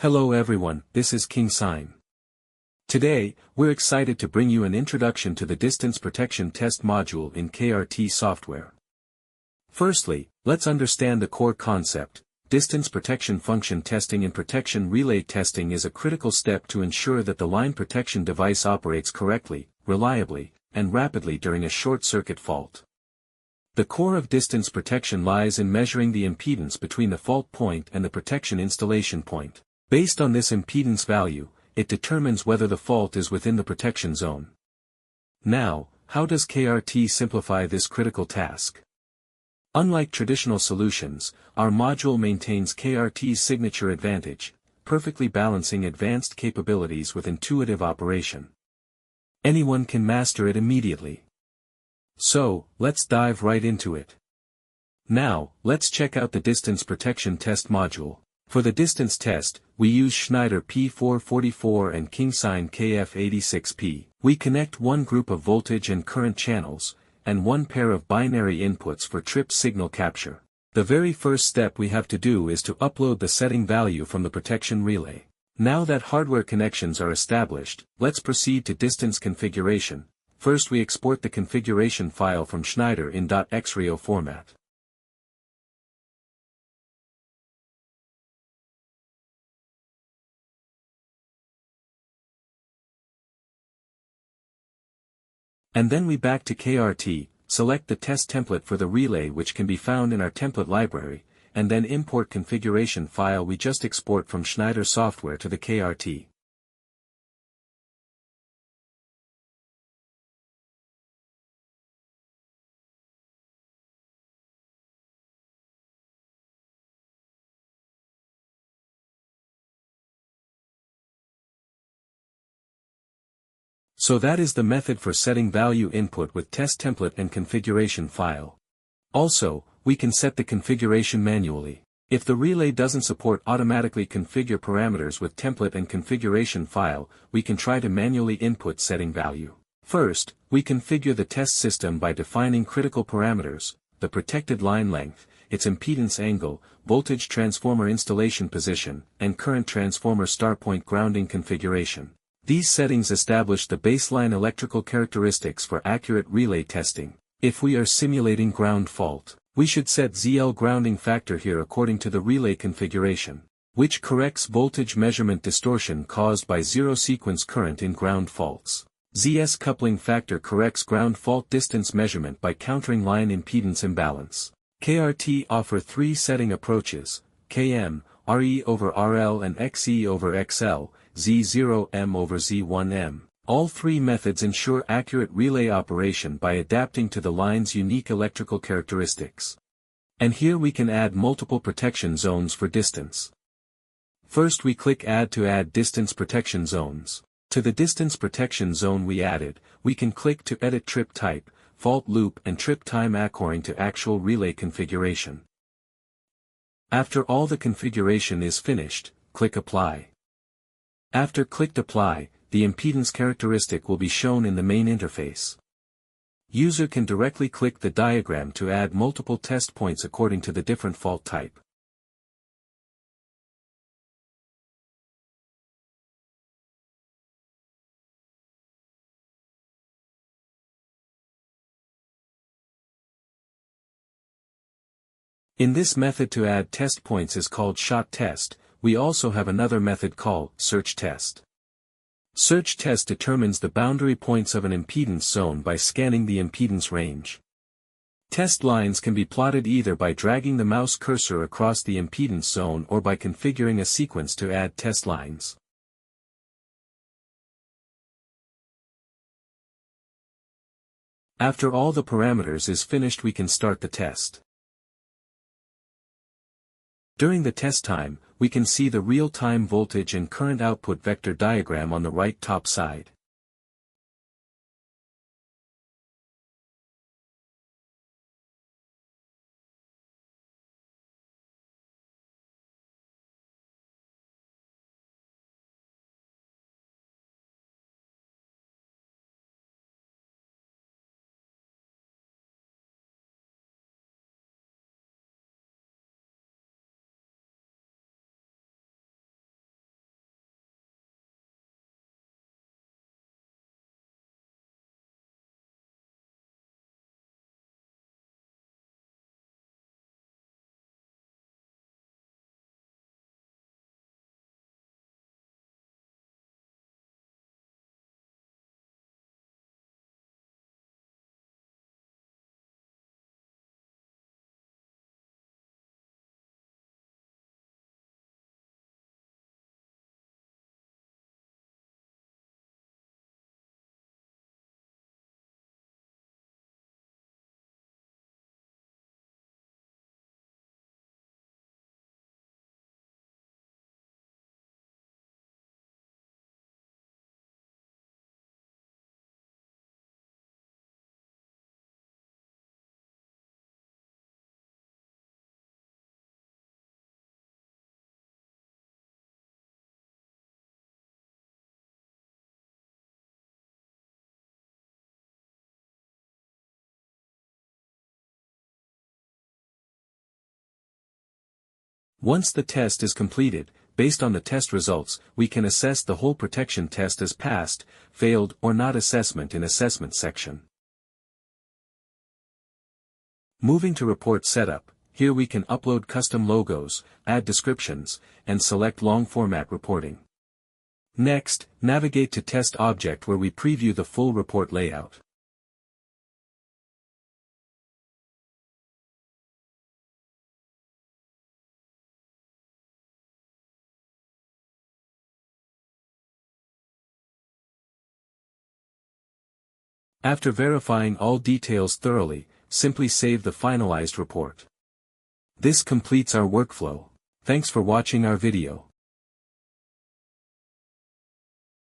Hello everyone, this is KINGSINE. Today, we're excited to bring you an introduction to the distance protection test module in KRT software. Firstly, let's understand the core concept. Distance protection function testing and protection relay testing is a critical step to ensure that the line protection device operates correctly, reliably, and rapidly during a short-circuit fault. The core of distance protection lies in measuring the impedance between the fault point and the protection installation point. Based on this impedance value, it determines whether the fault is within the protection zone. Now, how does KRT simplify this critical task? Unlike traditional solutions, our module maintains KRT's signature advantage, perfectly balancing advanced capabilities with intuitive operation. Anyone can master it immediately. So, let's dive right into it. Now, let's check out the distance protection test module. For the distance test, we use Schneider P444 and KINGSINE KF86P. We connect one group of voltage and current channels, and one pair of binary inputs for trip signal capture. The very first step we have to do is to upload the setting value from the protection relay. Now that hardware connections are established, let's proceed to distance configuration. First we export the configuration file from Schneider in .xrio format. And then we back to KRT, select the test template for the relay which can be found in our template library, and then import configuration file we just export from Schneider software to the KRT. So that is the method for setting value input with test template and configuration file. Also, we can set the configuration manually. If the relay doesn't support automatically configure parameters with template and configuration file, we can try to manually input setting value. First, we configure the test system by defining critical parameters, the protected line length, its impedance angle, voltage transformer installation position, and current transformer star point grounding configuration. These settings establish the baseline electrical characteristics for accurate relay testing. If we are simulating ground fault, we should set ZL grounding factor here according to the relay configuration, which corrects voltage measurement distortion caused by zero sequence current in ground faults. ZS coupling factor corrects ground fault distance measurement by countering line impedance imbalance. KRT offer three setting approaches: KM, RE over RL and XE over XL, Z0M over Z1M. All three methods ensure accurate relay operation by adapting to the line's unique electrical characteristics. And here we can add multiple protection zones for distance. First we click Add to add distance protection zones. To the distance protection zone we added, we can click to edit trip type, fault loop and trip time according to actual relay configuration. After all the configuration is finished, click Apply. After clicked Apply, the impedance characteristic will be shown in the main interface. User can directly click the diagram to add multiple test points according to the different fault type. In this method to add test points is called shot test. We also have another method called search test. Search test determines the boundary points of an impedance zone by scanning the impedance range. Test lines can be plotted either by dragging the mouse cursor across the impedance zone or by configuring a sequence to add test lines. After all the parameters is finished, we can start the test. During the test time, we can see the real-time voltage and current output vector diagram on the right top side. Once the test is completed, based on the test results, we can assess the whole protection test as passed, failed, or not assessment in Assessment section. Moving to report setup, here we can upload custom logos, add descriptions, and select long format reporting. Next, navigate to Test Object where we preview the full report layout. After verifying all details thoroughly, simply save the finalized report. This completes our workflow. Thanks for watching our video.